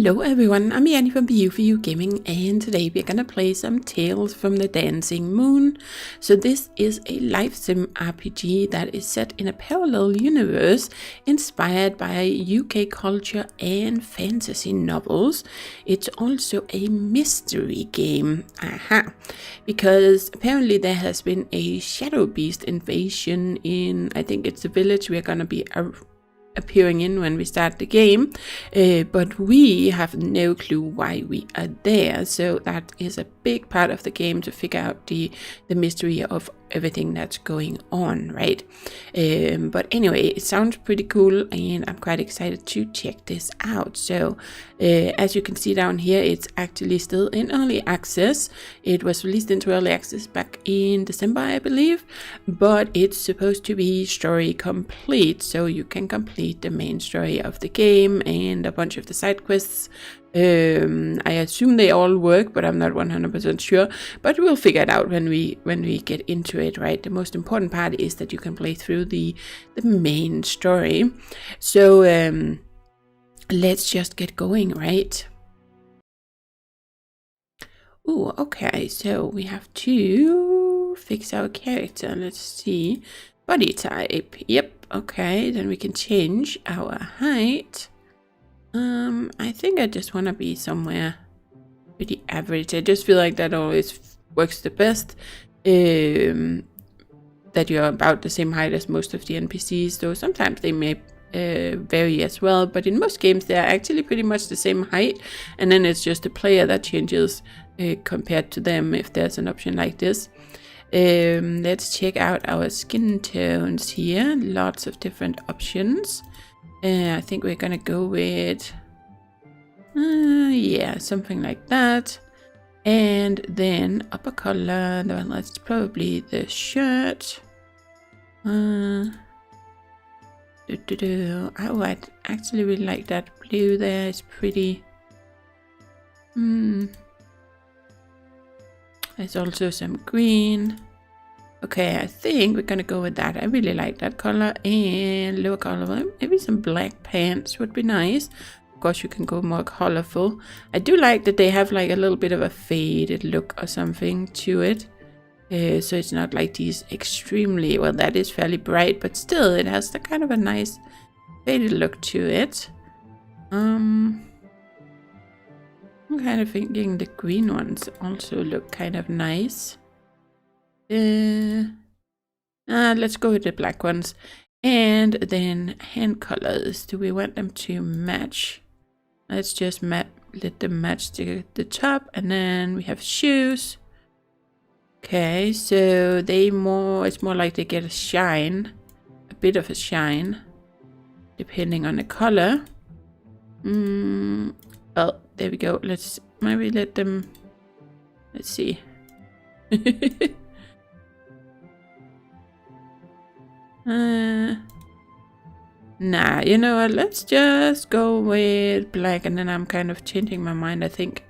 Hello everyone, I'm Yeti from BU4U Gaming, and today we're gonna play some Tales from the Dancing Moon. So this is a life sim RPG that is set in a parallel universe inspired by UK culture and fantasy novels. It's also a mystery game, because apparently there has been a shadow beast invasion in, I think it's the village we're gonna be appearing in when we start the game, but we have no clue why we are there, so that is a big part of the game, to figure out the mystery of everything that's going on, right? But anyway, it sounds pretty cool and I'm quite excited to check this out. So as you can see down here, it's actually still in early access. It was released into early access back in December, I believe, but it's supposed to be story complete, so you can complete the main story of the game and a bunch of the side quests. I assume they all work, but I'm not 100% sure, but we'll figure it out when we get into it, right? The most important part is that you can play through the main story. So let's just get going, right? Oh, okay, so we have to fix our character. Let's see. Body type. Yep, okay, then we can change our height. I think I just want to be somewhere pretty average. I just feel like that always works the best. That you're about the same height as most of the NPCs, though sometimes they may vary as well, but in most games they're actually pretty much the same height, and then it's just the player that changes compared to them if there's an option like this. Let's check out our skin tones here. Lots of different options. I think we're gonna go with yeah, something like that. And then upper color, well, that's probably the shirt. Oh, I actually really like that blue there. It's pretty. There's also some green. Okay, I think we're gonna go with that. I really like that color. And lower color, maybe some black pants would be nice. Of course, you can go more colorful. I do like that they have like a little bit of a faded look or something to it. So it's not like these extremely, well, that is fairly bright, but still it has the kind of a nice faded look to it. I'm kind of thinking the green ones also look kind of nice. Let's go with the black ones. And then hand colors. Do we want them to match? Let's just let them match the top. And then we have shoes. Okay, so it's more like they get a shine. A bit of a shine. Depending on the color. Well, there we go. Let's maybe let them... Let's see. Nah, you know what, let's just go with black, and then I'm kind of changing my mind. I think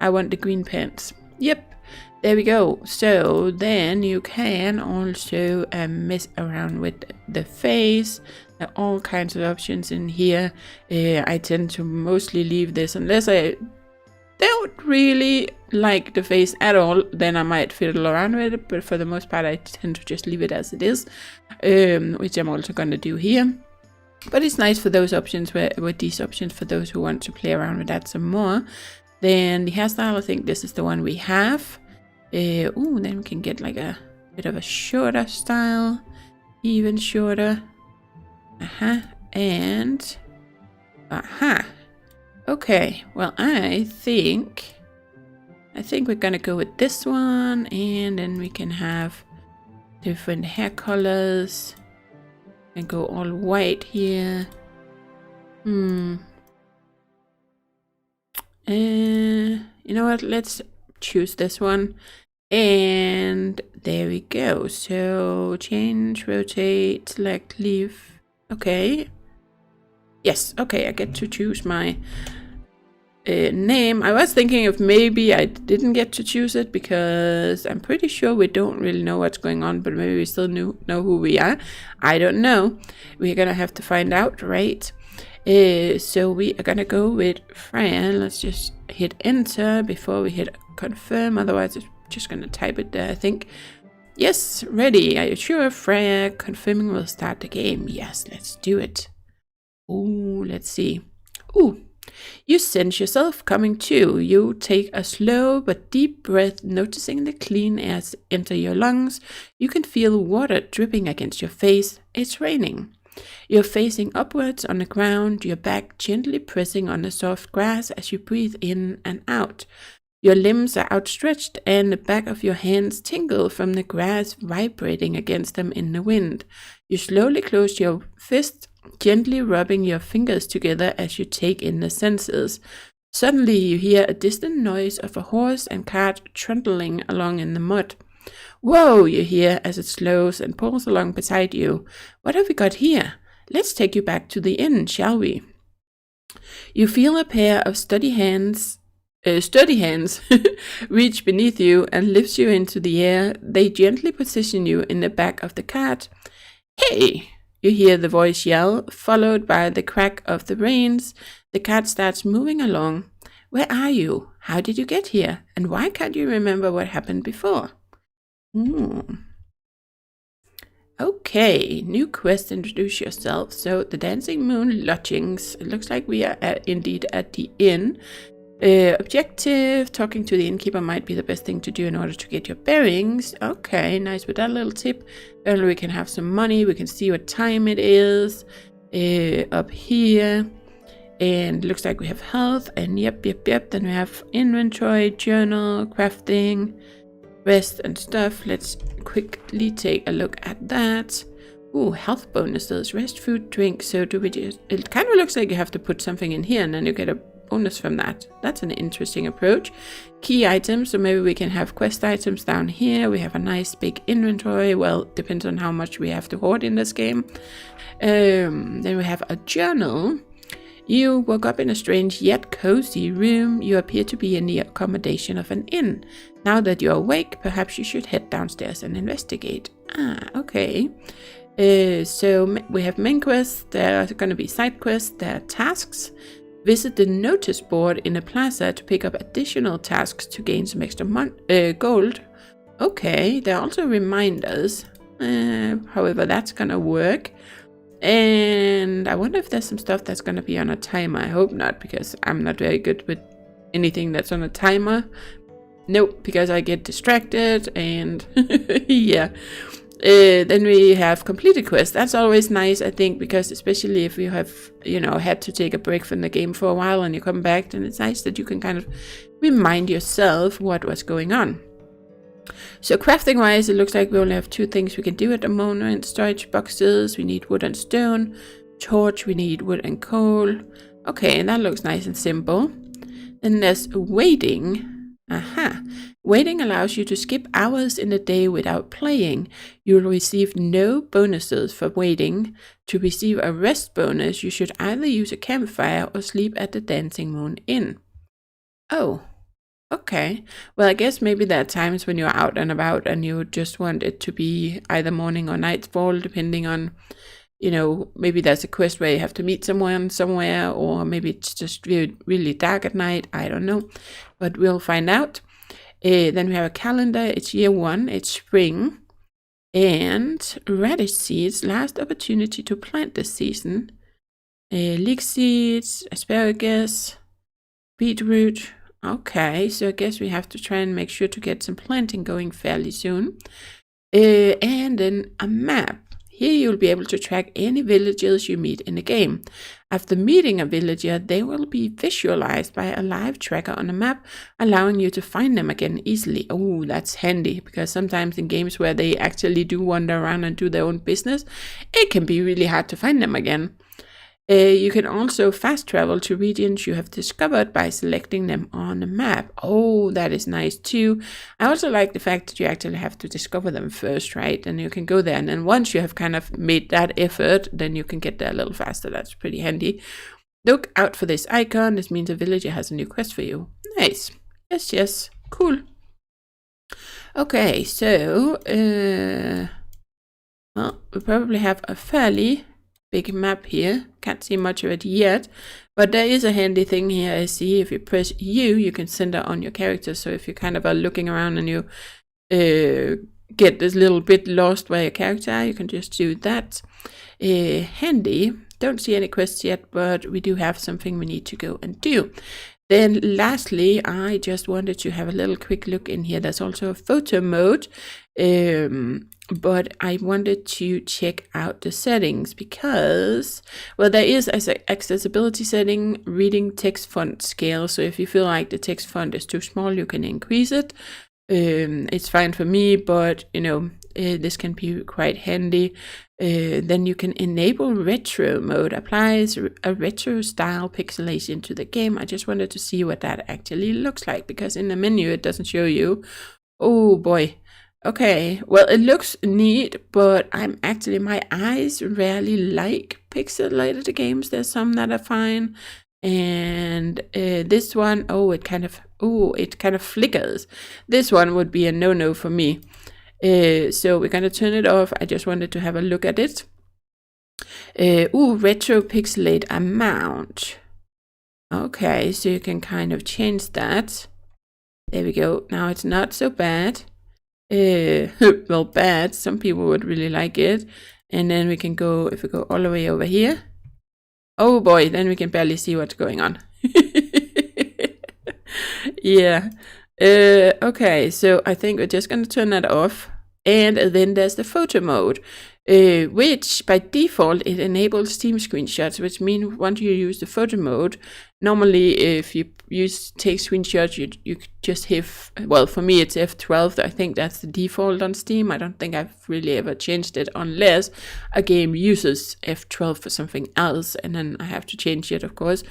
I want the green pants. Yep, there we go. So then you can also mess around with the face. There are all kinds of options in here. I tend to mostly leave this unless I don't really like the face at all, then I might fiddle around with it, but for the most part I tend to just leave it as it is, which I'm also going to do here. But it's nice for those options, with these options, for those who want to play around with that some more. Then the hairstyle, I think this is the one we have. Then we can get like a bit of a shorter style, even shorter. And okay, well, I think we're gonna go with this one, and then we can have different hair colors and go all white here. You know what, let's choose this one, and there we go. So change, rotate, select, leave. Okay. Yes, okay, I get to choose my name. I was thinking if maybe I didn't get to choose it, because I'm pretty sure we don't really know what's going on, but maybe we still know who we are. I don't know. We're gonna have to find out, right? So we are gonna go with Fran. Let's just hit enter before we hit confirm, otherwise it's just gonna type it there, I think. Yes, ready. Are you sure, Freya? Confirming will start the game. Yes, let's do it. Ooh, let's see. Ooh, you sense yourself coming too. You take a slow but deep breath, noticing the clean air enter your lungs. You can feel water dripping against your face. It's raining. You're facing upwards on the ground, your back gently pressing on the soft grass as you breathe in and out. Your limbs are outstretched and the back of your hands tingle from the grass vibrating against them in the wind. You slowly close your fist, gently rubbing your fingers together as you take in the senses. Suddenly you hear a distant noise of a horse and cart trundling along in the mud. Whoa, you hear as it slows and pulls along beside you. What have we got here? Let's take you back to the inn, shall we? You feel a pair of sturdy hands reach beneath you and lifts you into the air. They gently position you in the back of the cart. Hey! You hear the voice yell, followed by the crack of the reins. The cart starts moving along. Where are you? How did you get here? And why can't you remember what happened before? Okay, new quest, introduce yourself. So the Dancing Moon Lodgings. It looks like we are indeed at the inn. Objective, talking to the innkeeper might be the best thing to do in order to get your bearings. Okay, nice with that little tip. Apparently we can have some money, we can see what time it is up here. And looks like we have health, and yep. Then we have inventory, journal, crafting, rest and stuff. Let's quickly take a look at that. Ooh, health bonuses, rest, food, drink. So do we just, it kind of looks like you have to put something in here and then you get a bonus from that. That's an interesting approach. Key items, so maybe we can have quest items down here. We have a nice big inventory. Well, depends on how much we have to hoard in this game. Then we have a journal. You woke up in a strange yet cozy room. You appear to be in the accommodation of an inn. Now that you're awake, perhaps you should head downstairs and investigate. Okay. So we have main quests. There are going to be side quests. There are tasks. Visit the notice board in the plaza to pick up additional tasks to gain some extra gold. Okay, there are also reminders. However, that's gonna work. And I wonder if there's some stuff that's gonna be on a timer. I hope not, because I'm not very good with anything that's on a timer. Nope, because I get distracted and yeah. Then we have completed quests. That's always nice, I think, because especially if you have, had to take a break from the game for a while and you come back, then it's nice that you can kind of remind yourself what was going on. So crafting wise, it looks like we only have 2 things we can do at the moment. Storage boxes, we need wood and stone. Torch, we need wood and coal. Okay, and that looks nice and simple. Then there's waiting. Waiting allows you to skip hours in a day without playing. You will receive no bonuses for waiting. To receive a rest bonus, you should either use a campfire or sleep at the Dancing Moon Inn. Oh, okay. Well, I guess maybe there are times when you're out and about and you just want it to be either morning or nightfall, depending on, maybe there's a quest where you have to meet someone somewhere, or maybe it's just really, really dark at night. I don't know, but we'll find out. Then we have a calendar. It's year 1. It's spring. And radish seeds, last opportunity to plant this season. Leek seeds, asparagus, beetroot. Okay, so I guess we have to try and make sure to get some planting going fairly soon. And then a map. Here you'll be able to track any villagers you meet in the game. After meeting a villager, they will be visualized by a live tracker on a map, allowing you to find them again easily. Oh, that's handy, because sometimes in games where they actually do wander around and do their own business, it can be really hard to find them again. You can also fast travel to regions you have discovered by selecting them on the map. Oh, that is nice too. I also like the fact that you actually have to discover them first, right? And you can go there, and then once you have kind of made that effort, then you can get there a little faster. That's pretty handy. Look out for this icon. This means a villager has a new quest for you. Nice. Yes. Cool. Okay, so, well, we probably have a fairly big map here. Can't see much of it yet, but there is a handy thing here. I see if you press U, you can center on your character. So if you kind of are looking around and you get this little bit lost where your character are, you can just do that. Handy. Don't see any quests yet, but we do have something we need to go and do. Then lastly, I just wanted to have a little quick look in here. There's also a photo mode, but I wanted to check out the settings because, well, there is an accessibility setting, reading text font scale. So if you feel like the text font is too small, you can increase it. It's fine for me, but you know, this can be quite handy. Then you can enable retro mode, applies a retro style pixelation to the game. I just wanted to see what that actually looks like, because in the menu it doesn't show you. Oh boy. Okay, well, it looks neat, but my eyes rarely like pixelated games. There's some that are fine. And this one, it kind of flickers. This one would be a no-no for me. So we're gonna turn it off. I just wanted to have a look at it. Retro pixelate amount. Okay, so you can kind of change that. There we go. Now it's not so bad. Well, bad. Some people would really like it. And then we can go, if we go all the way over here. Oh boy, then we can barely see what's going on. Yeah. Okay, so I think we're just going to turn that off. And then there's the photo mode, which by default it enables Steam screenshots, which means once you use the photo mode, normally if you take screenshots, you just have, well, for me it's F12. I think that's the default on Steam. I don't think I've really ever changed it unless a game uses F12 for something else, and then I have to change it, of course.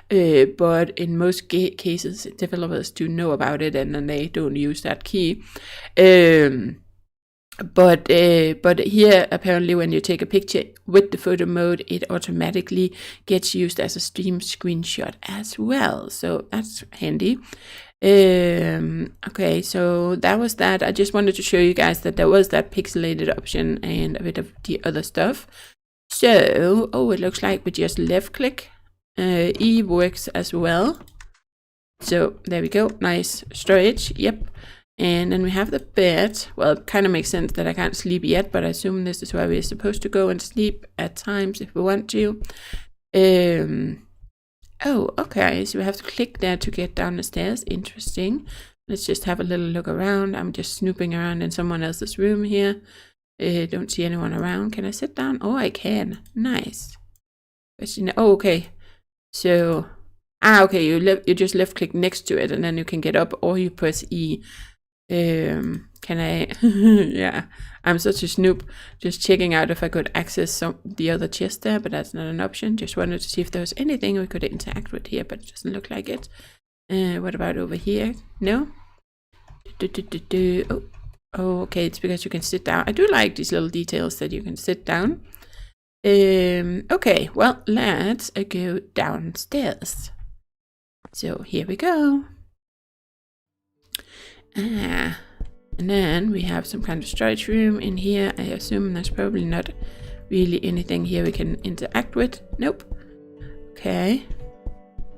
But in most cases, developers do know about it, and then they don't use that key. But here, apparently, when you take a picture with the photo mode, it automatically gets used as a Steam screenshot as well. So that's handy. Okay, so that was that. I just wanted to show you guys that there was that pixelated option and a bit of the other stuff. So, it looks like we just left click. E works as well. So there we go. Nice storage. Yep. And then we have the bed. Well, it kind of makes sense that I can't sleep yet, but I assume this is where we're supposed to go and sleep at times if we want to. Okay, so we have to click there to get down the stairs. Interesting. Let's just have a little look around. I'm just snooping around in someone else's room here. Don't see anyone around. Can I sit down? Oh, I can. Nice. Okay. So, okay, you just left click next to it and then you can get up, or you press E. Can I? Yeah, I'm such a snoop. Just checking out if I could access the other chest there, but that's not an option. Just wanted to see if there was anything we could interact with here, but it doesn't look like it. What about over here? No? Oh, okay, it's because you can sit down. I do like these little details that you can sit down. Okay, well, let's go downstairs. So here we go. And then we have some kind of storage room in here. I assume there's probably not really anything here we can interact with. Nope. Okay.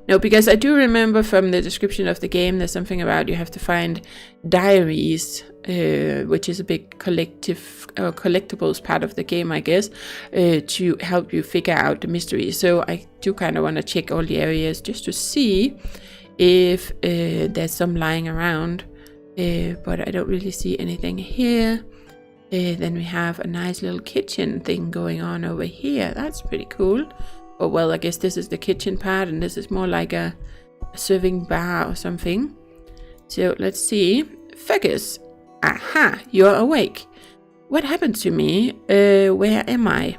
No, because I do remember from the description of the game, there's something about you have to find diaries, which is a big collectibles part of the game, I guess, to help you figure out the mystery. So I do kind of want to check all the areas just to see if there's some lying around. But I don't really see anything here. Then we have a nice little kitchen thing going on over here. That's pretty cool. Oh, well, I guess this is the kitchen part, and this is more like a serving bar or something. So let's see. Fergus. Aha, you're awake. What happened to me? Where am I?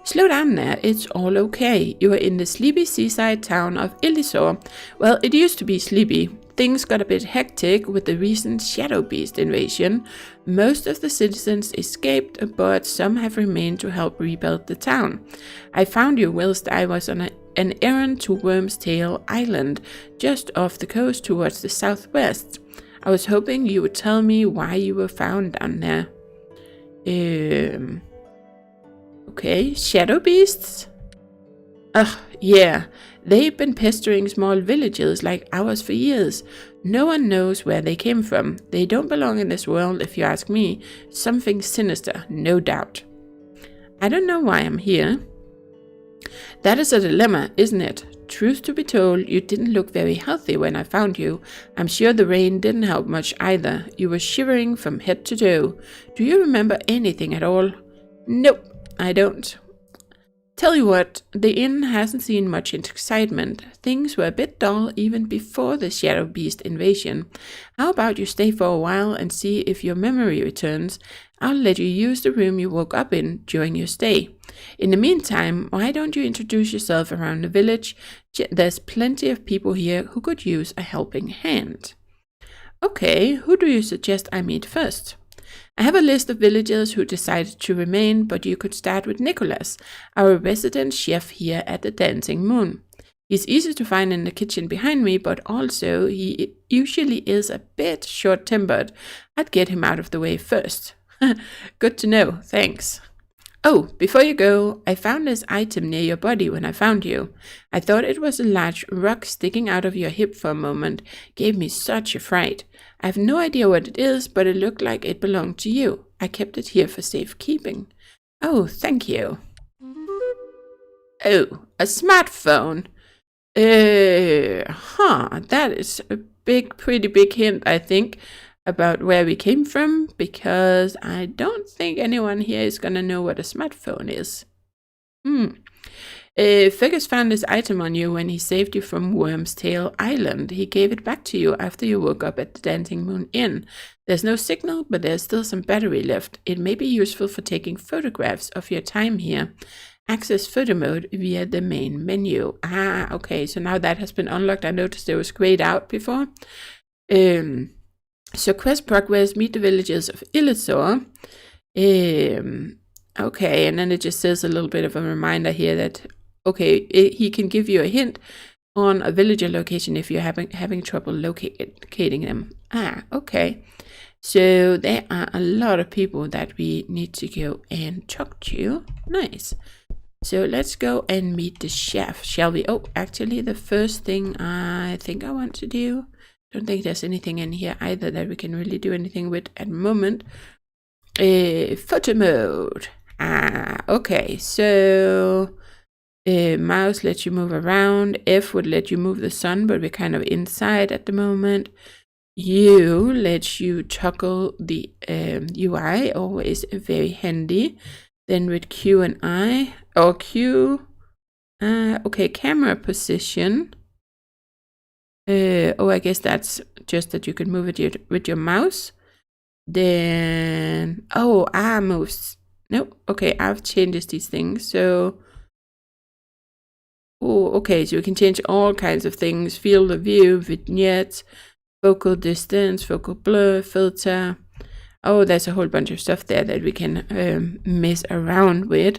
Slow down there, it's all okay. You are in the sleepy seaside town of Elisor. Well, it used to be sleepy. Things got a bit hectic with the recent Shadow Beast invasion. Most of the citizens escaped, but some have remained to help rebuild the town. I found you whilst I was on an errand to Worm's Tail Island, just off the coast towards the southwest. I was hoping you would tell me why you were found down there. Okay, shadow beasts? Ugh, yeah. They've been pestering small villages like ours for years. No one knows where they came from. They don't belong in this world, if you ask me. Something sinister, no doubt. I don't know why I'm here. That is a dilemma, isn't it? Truth to be told, you didn't look very healthy when I found you. I'm sure the rain didn't help much either. You were shivering from head to toe. Do you remember anything at all? Nope, I don't. Tell you what, the inn hasn't seen much excitement. Things were a bit dull even before the Shadow Beast invasion. How about you stay for a while and see if your memory returns? I'll let you use the room you woke up in during your stay. In the meantime, why don't you introduce yourself around the village? There's plenty of people here who could use a helping hand. Okay, who do you suggest I meet first? I have a list of villagers who decided to remain, but you could start with Nicholas, our resident chef here at the Dancing Moon. He's easy to find in the kitchen behind me, but also he usually is a bit short-tempered. I'd get him out of the way first. Good to know, thanks. Oh, before you go, I found this item near your body when I found you. I thought it was a large rock sticking out of your hip for a moment. Gave me such a fright. I have no idea what it is, but it looked like it belonged to you. I kept it here for safekeeping. Oh, thank you. Oh, a smartphone. That is a pretty big hint, I think, about where we came from, because I don't think anyone here is gonna know what a smartphone is. Fergus found this item on you when he saved you from Worm's Tail Island. He gave it back to you after you woke up at the Dancing Moon Inn. There's no signal, but there's still some battery left. It may be useful for taking photographs of your time here. Access photo mode via the main menu. Okay, so now that has been unlocked. I noticed there was grayed out before. So quest progress, meet the villagers of Illisor. Okay, and then it just says a little bit of a reminder here that, okay, he can give you a hint on a villager location if you're having trouble locating them. Okay. So there are a lot of people that we need to go and talk to. Nice. So let's go and meet the chef, shall we? Oh, actually, the first thing I think I want to do, don't think there's anything in here either that we can really do anything with at the moment. Photo mode. Okay, so mouse lets you move around. F would let you move the sun, but we're kind of inside at the moment. U lets you toggle the UI, always very handy. Then with Q and I, or Q, okay, camera position. I guess that's just that you can move it with your mouse. Then, R moves. Nope. Okay, I've changed these things. So, okay, so we can change all kinds of things. Field of view, vignettes, focal distance, focal blur, filter. Oh, there's a whole bunch of stuff there that we can mess around with.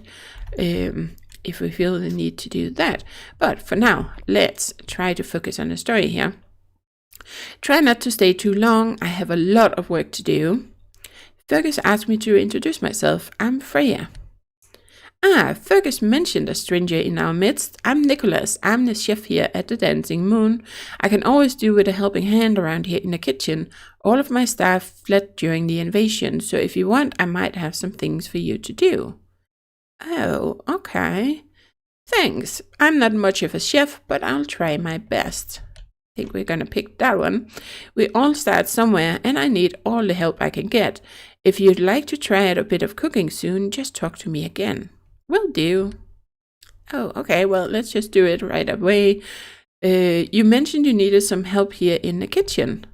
If we feel the need to do that. But for now, let's try to focus on the story here. Try not to stay too long. I have a lot of work to do. Fergus asked me to introduce myself. I'm Freya. Fergus mentioned a stranger in our midst. I'm Nicholas. I'm the chef here at the Dancing Moon. I can always do with a helping hand around here in the kitchen. All of my staff fled during the invasion, so if you want, I might have some things for you to do. Oh, okay. Thanks. I'm not much of a chef, but I'll try my best. I think we're gonna pick that one. We all start somewhere, and I need all the help I can get. If you'd like to try out a bit of cooking soon, just talk to me again. Will do. Oh, okay. Well, let's just do it right away. You mentioned you needed some help here in the kitchen.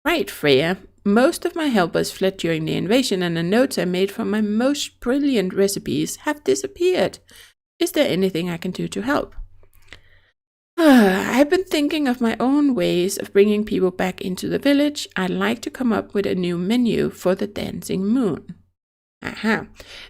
Right, Freya. Most of my helpers fled during the invasion, and the notes I made from my most brilliant recipes have disappeared. Is there anything I can do to help? I've been thinking of my own ways of bringing people back into the village. I'd like to come up with a new menu for the Dancing Moon.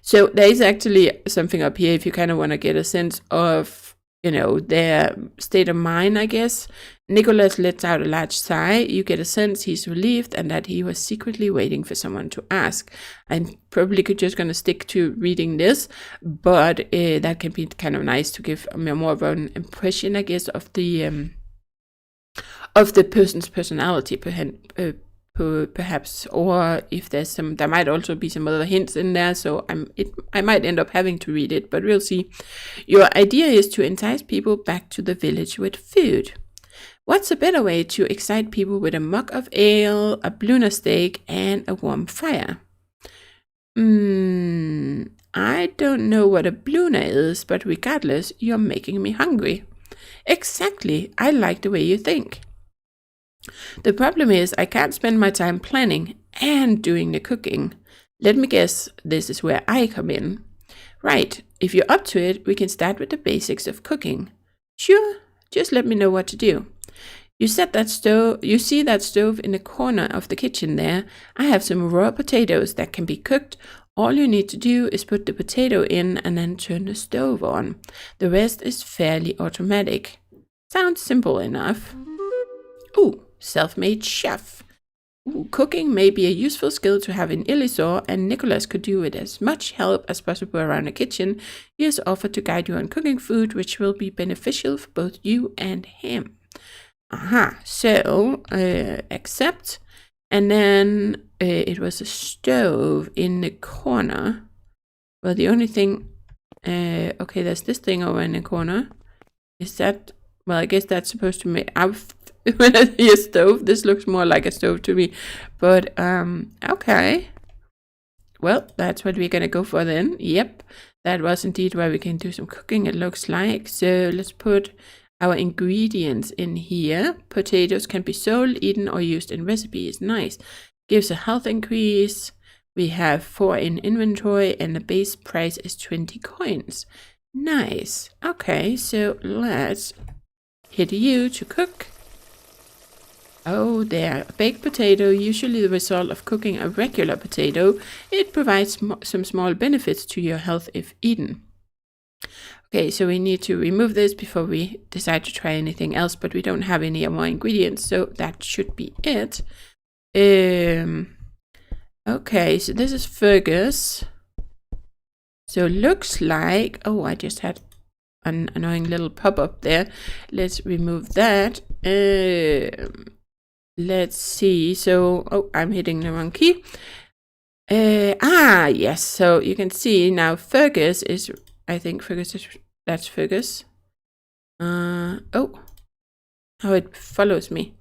So there is actually something up here if you kind of want to get a sense of their state of mind, I guess. Nicholas lets out a large sigh. You get a sense he's relieved and that he was secretly waiting for someone to ask. I'm probably just going to stick to reading this, but that can be kind of nice to give more of an impression, I guess, of the person's personality, perhaps, or if there might also be some other hints in there, so I might end up having to read it, but we'll see. Your idea is to entice people back to the village with food. What's a better way to excite people with a mug of ale, a bluna steak, and a warm fire? I don't know what a bluna is, but regardless, you're making me hungry. Exactly, I like the way you think. The problem is I can't spend my time planning and doing the cooking. Let me guess, this is where I come in. Right, if you're up to it, we can start with the basics of cooking. Sure, just let me know what to do. You see that stove in the corner of the kitchen there? I have some raw potatoes that can be cooked. All you need to do is put the potato in and then turn the stove on. The rest is fairly automatic. Sounds simple enough. Ooh, self-made chef. Ooh, cooking may be a useful skill to have in Illisor, and Nicholas could do with as much help as possible around the kitchen. He has offered to guide you on cooking food, which will be beneficial for both you and him. So accept, and then it was a stove in the corner. Well, the only thing, okay, there's this thing over in the corner. Is that, well, I guess that's supposed to make, when I see a stove, this looks more like a stove to me, but okay. Well, that's what we're gonna go for then. Yep, that was indeed where we can do some cooking, it looks like. So let's put our ingredients in here. Potatoes can be sold, eaten, or used in recipes. Nice. Gives a health increase. We have 4 in inventory, and the base price is 20 coins. Nice. Okay, so let's hit you to cook. Oh, there. A baked potato, usually the result of cooking a regular potato. It provides some small benefits to your health if eaten. Okay, so we need to remove this before we decide to try anything else, but we don't have any more ingredients, so that should be it. Okay, so this is Fergus. So looks like, oh, I just had an annoying little pop-up there. Let's remove that. Let's see, so, oh, I'm hitting the wrong key. Yes, so you can see now Fergus is, I think Fergus is, that's Fergus. Oh, how it follows me.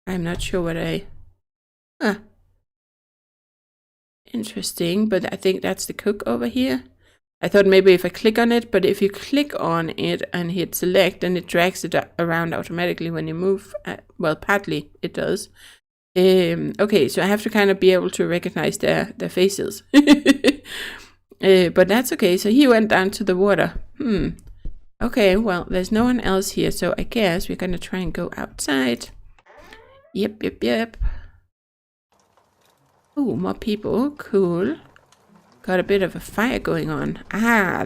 I'm not sure what interesting, but I think that's the cook over here. I thought maybe if I click on it, but if you click on it and hit select, then it drags it around automatically when you move. Well, partly it does. Okay, so I have to kind of be able to recognize their faces. But that's okay. So he went down to the water. Okay, well, there's no one else here, so I guess we're gonna try and go outside. Yep. Oh, more people. Cool. Got a bit of a fire going on.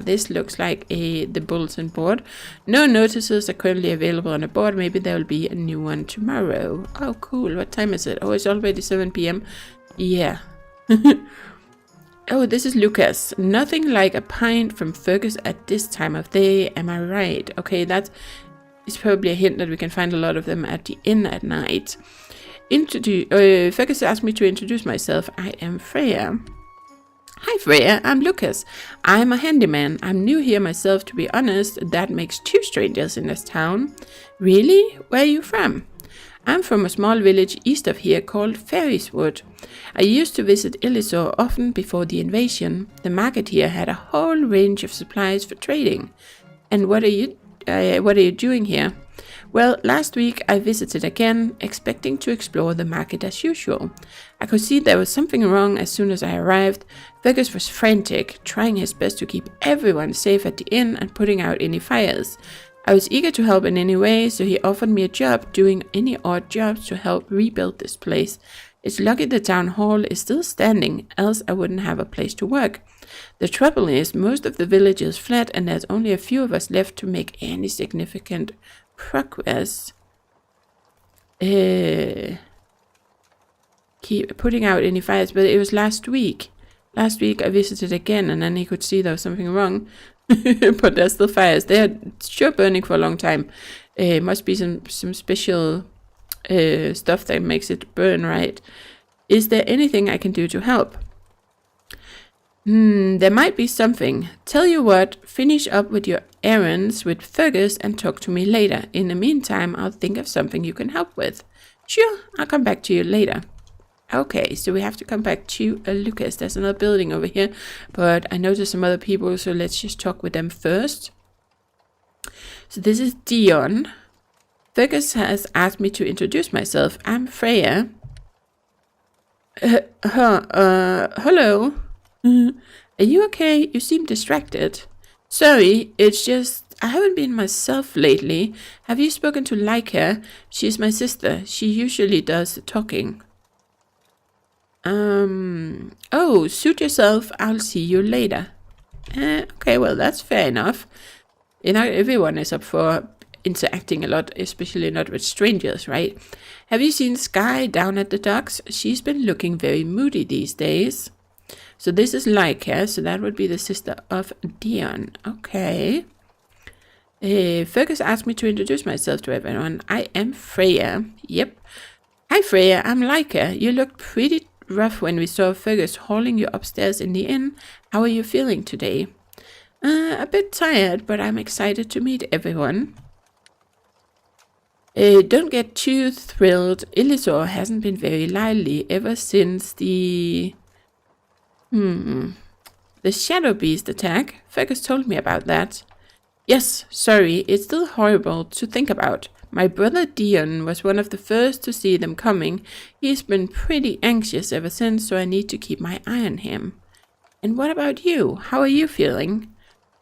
This looks like the bulletin board. No notices are currently available on the board. Maybe there will be a new one tomorrow. Oh, cool. What time is it? Oh, it's already 7 p.m. Yeah. Oh, this is Lucas. Nothing like a pint from Fergus at this time of day. Am I right? Okay, that is probably a hint that we can find a lot of them at the inn at night. Fergus asked me to introduce myself. I am Freya. Hi Freya, I'm Lucas. I'm a handyman. I'm new here myself, to be honest. That makes 2 strangers in this town. Really? Where are you from? I'm from a small village east of here called Ferriswood. I used to visit Illisor often before the invasion. The market here had a whole range of supplies for trading. And what are you doing here? Well, last week I visited again, expecting to explore the market as usual. I could see there was something wrong as soon as I arrived. Fergus was frantic, trying his best to keep everyone safe at the inn and putting out any fires. I was eager to help in any way, so he offered me a job doing any odd jobs to help rebuild this place. It's lucky the town hall is still standing, else I wouldn't have a place to work. The trouble is, most of the villagers fled, and there's only a few of us left to make any significant progress. Keep putting out any fires, but it was last week. Last week I visited again, and then he could see there was something wrong. But there's still fires. They're sure burning for a long time. Must be some special stuff that makes it burn, right? Is there anything I can do to help? There might be something. Tell you what, finish up with your errands with Fergus and talk to me later. In the meantime, I'll think of something you can help with. Sure, I'll come back to you later. Okay, so we have to come back to Lucas. There's another building over here, but I noticed some other people, so let's just talk with them first. So this is Dion. Fergus has asked me to introduce myself. I'm Freya. Hello. Are you okay? You seem distracted. Sorry, it's just I haven't been myself lately. Have you spoken to Laika? She's my sister. She usually does the talking. Oh, suit yourself. I'll see you later. Okay, well, that's fair enough. You know, everyone is up for interacting a lot, especially not with strangers, right? Have you seen Sky down at the docks? She's been looking very moody these days. So this is Laika, so that would be the sister of Dion. Okay. Fergus asked me to introduce myself to everyone. I am Freya. Yep. Hi Freya, I'm Laika. You looked pretty rough when we saw Fergus hauling you upstairs in the inn. How are you feeling today? A bit tired, but I'm excited to meet everyone. Don't get too thrilled. Illisor hasn't been very lively ever since the Shadow Beast attack. Fergus told me about that. Yes, sorry, it's still horrible to think about. My brother Dion was one of the first to see them coming. He's been pretty anxious ever since, so I need to keep my eye on him. And what about you? How are you feeling?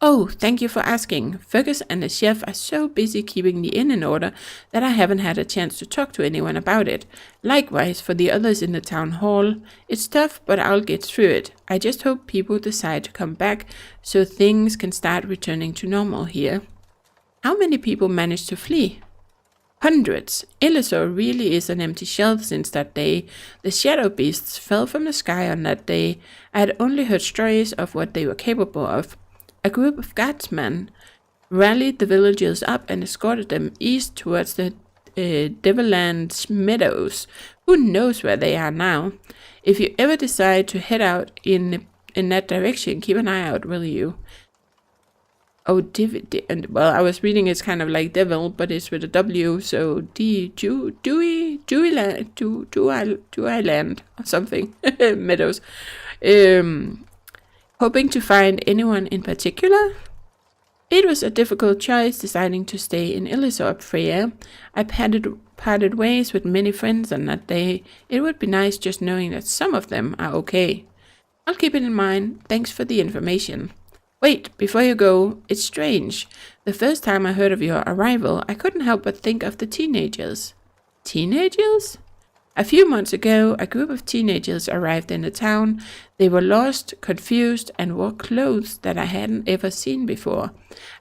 Oh, thank you for asking. Fergus and the chef are so busy keeping the inn in order that I haven't had a chance to talk to anyone about it. Likewise for the others in the town hall. It's tough, but I'll get through it. I just hope people decide to come back so things can start returning to normal here. How many people managed to flee? Hundreds. Illisor really is an empty shell since that day. The shadow beasts fell from the sky on that day. I had only heard stories of what they were capable of. A group of guardsmen rallied the villagers up and escorted them east towards the Devilland Meadows. Who knows where they are now? If you ever decide to head out in that direction, keep an eye out, will you? Oh, well, I was reading it's kind of like devil, but it's with a W, so Dewiland or something. Meadows. Hoping to find anyone in particular? It was a difficult choice deciding to stay in Illisor, Freya. I parted ways with many friends on that day. It would be nice just knowing that some of them are okay. I'll keep it in mind. Thanks for the information. Wait, before you go, it's strange. The first time I heard of your arrival, I couldn't help but think of the teenagers. Teenagers? A few months ago, a group of teenagers arrived in the town. They were lost, confused, and wore clothes that I hadn't ever seen before.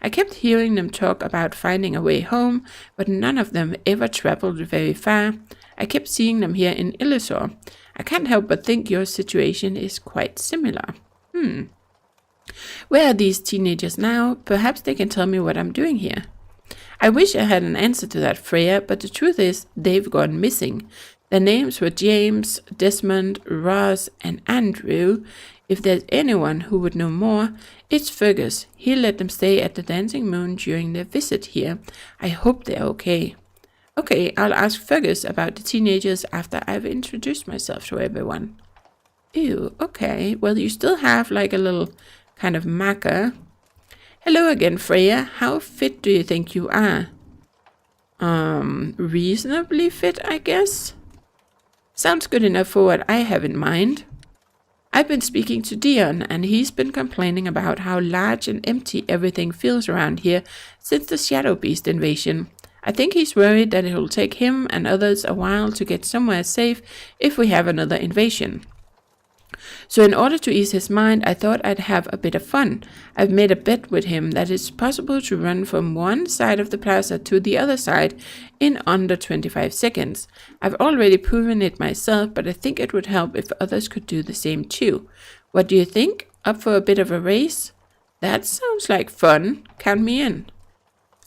I kept hearing them talk about finding a way home, but none of them ever traveled very far. I kept seeing them here in Illisor. I can't help but think your situation is quite similar. Where are these teenagers now? Perhaps they can tell me what I'm doing here. I wish I had an answer to that, Freya, but the truth is, they've gone missing. Their names were James, Desmond, Ross, and Andrew. If there's anyone who would know more, it's Fergus. He let them stay at the Dancing Moon during their visit here. I hope they're okay. Okay, I'll ask Fergus about the teenagers after I've introduced myself to everyone. Ew, okay. Well, you still have like a little kind of marker. Hello again, Freya. How fit do you think you are? Reasonably fit, I guess. Sounds good enough for what I have in mind. I've been speaking to Dion, and he's been complaining about how large and empty everything feels around here since the Shadow Beast invasion. I think he's worried that it will take him and others a while to get somewhere safe if we have another invasion. So in order to ease his mind, I thought I'd have a bit of fun. I've made a bet with him that it's possible to run from one side of the plaza to the other side in under 25 seconds. I've already proven it myself, but I think it would help if others could do the same too. What do you think? Up for a bit of a race? That sounds like fun. Count me in.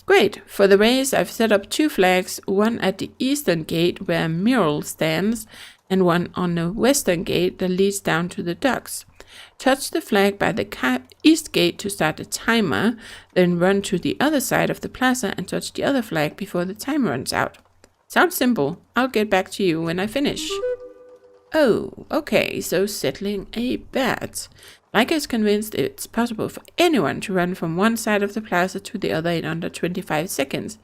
Great. For the race, I've set up 2 flags, one at the eastern gate where a mural stands, and one on the western gate that leads down to the docks. Touch the flag by the east gate to start the timer, then run to the other side of the plaza and touch the other flag before the time runs out. Sounds simple. I'll get back to you when I finish. Oh, okay, so settling a bet. Like I was convinced it's possible for anyone to run from one side of the plaza to the other in under 25 seconds.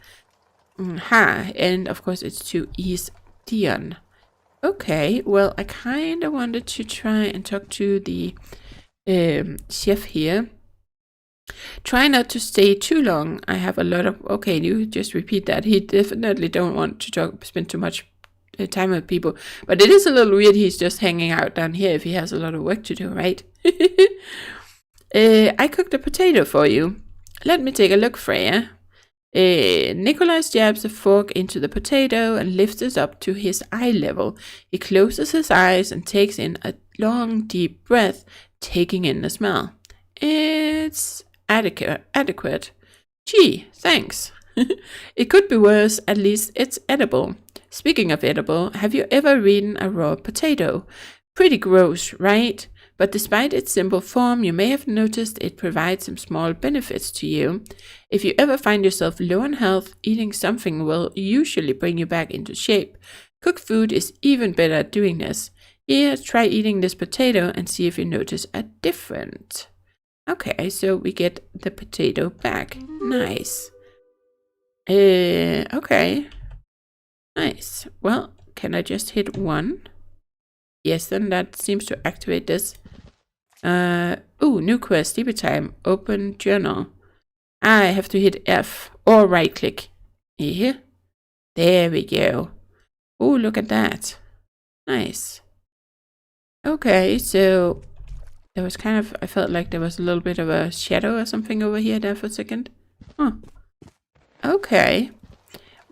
And of course it's to ease Dion. Okay, well, I kind of wanted to try and talk to the chef here. Try not to stay too long. I have a lot of... Okay, you just repeat that. He definitely don't want to spend too much time with people. But it is a little weird he's just hanging out down here if he has a lot of work to do, right? I cooked a potato for you. Let me take a look, Freya. Nikolai jabs a fork into the potato and lifts it up to his eye level. He closes his eyes and takes in a long, deep breath, taking in the smell. It's adequate. Gee, thanks. It could be worse, at least it's edible. Speaking of edible, have you ever eaten a raw potato? Pretty gross, right? But despite its simple form, you may have noticed it provides some small benefits to you. If you ever find yourself low on health, eating something will usually bring you back into shape. Cooked food is even better at doing this. Here, try eating this potato and see if you notice a difference. Okay, so we get the potato back. Nice. Okay. Nice. Well, can I just hit 1? Yes, then that seems to activate this. New quest, sleepy time, open journal. I have to hit F or right click. Here. There we go. Oh, look at that. Nice. Okay, so there was kind of, I felt like there was a little bit of a shadow or something over here there for a second. Huh. Okay.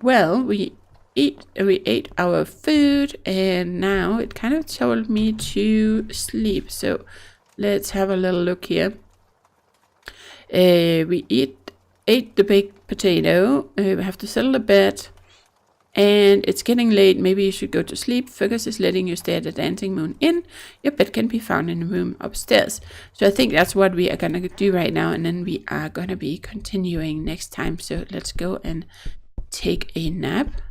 Well, we ate our food and now it kind of told me to sleep. So let's have a little look here. We ate the baked potato. We have to settle the bed. And it's getting late. Maybe you should go to sleep. Fergus is letting you stay at the Dancing Moon Inn. Your bed can be found in the room upstairs. So I think that's what we are going to do right now. And then we are going to be continuing next time. So let's go and take a nap.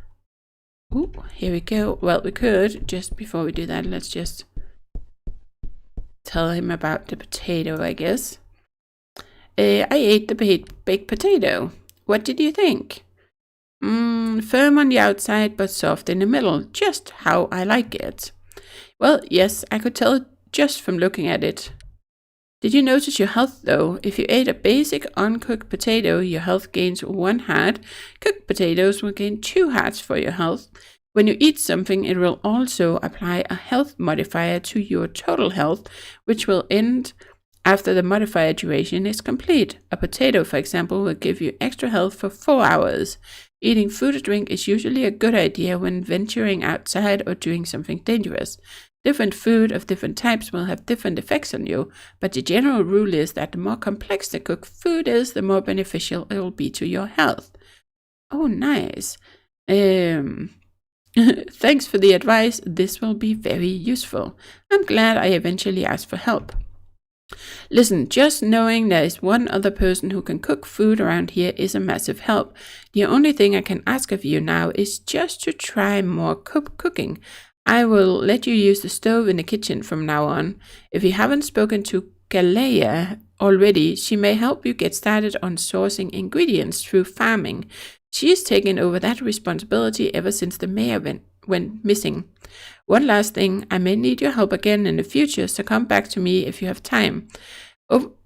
Ooh, here we go. Well, we could, just before we do that, let's just tell him about the potato, I guess. I ate the baked potato. What did you think? Firm on the outside, but soft in the middle. Just how I like it. Well, yes, I could tell just from looking at it. Did you notice your health, though? If you ate a basic uncooked potato, your health gains 1 heart. Cooked potatoes will gain 2 hearts for your health. When you eat something, it will also apply a health modifier to your total health, which will end after the modifier duration is complete. A potato, for example, will give you extra health for 4 hours. Eating food or drink is usually a good idea when venturing outside or doing something dangerous. Different food of different types will have different effects on you, but the general rule is that the more complex the cooked food is, the more beneficial it will be to your health. Oh, nice. Thanks for the advice. This will be very useful. I'm glad I eventually asked for help. Listen, just knowing there is one other person who can cook food around here is a massive help. The only thing I can ask of you now is just to try more cooking. I will let you use the stove in the kitchen from now on. If you haven't spoken to Galea already, she may help you get started on sourcing ingredients through farming. She has taken over that responsibility ever since the mayor went missing. One last thing, I may need your help again in the future, so come back to me if you have time.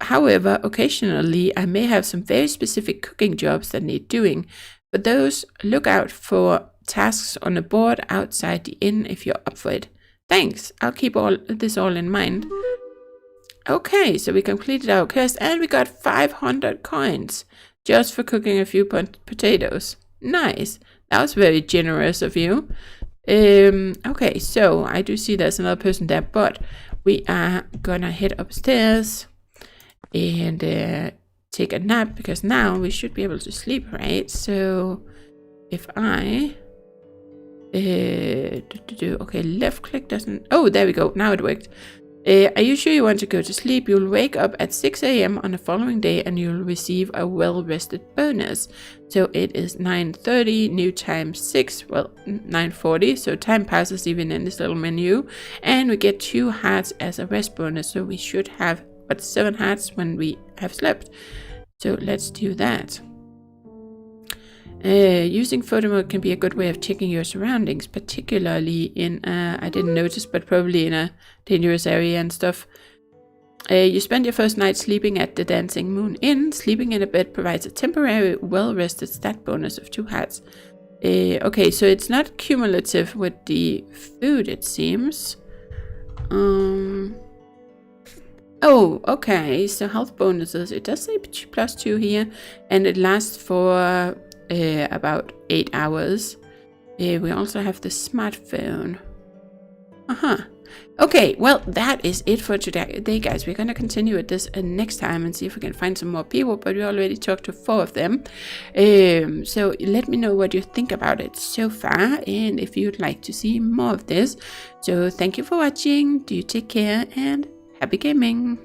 However, occasionally I may have some very specific cooking jobs that need doing. For those, look out for tasks on the board outside the inn if you're up for it. Thanks. I'll keep all this all in mind. Okay, so we completed our quest and we got 500 coins just for cooking a few potatoes. Nice. That was very generous of you. Okay, so I do see there's another person there, but we are gonna head upstairs and take a nap, because now we should be able to sleep, right? So if I okay, left click doesn't, oh, there we go, now it worked. Are you sure you want to go to sleep? You'll wake up at 6 a.m. on the following day and you'll receive a well-rested bonus. So it is 9:30, new time 6, well, 9:40, so time passes even in this little menu. And we get 2 hearts as a rest bonus, so we should have, 7 hearts when we have slept. So let's do that. Using photo mode can be a good way of checking your surroundings, particularly in, I didn't notice, but probably in a dangerous area and stuff. You spend your first night sleeping at the Dancing Moon Inn. Sleeping in a bed provides a temporary, well-rested stat bonus of 2 hearts. Okay, so it's not cumulative with the food, it seems. Oh, okay, so health bonuses. It does say +2 here, and it lasts for about 8 hours. We also have the smartphone. Okay, well, that is it for today, guys. We're gonna continue with this next time and see if we can find some more people, but we already talked to 4 of them. So let me know what you think about it so far, and if you'd like to see more of this. So thank you for watching. Do take care and happy gaming.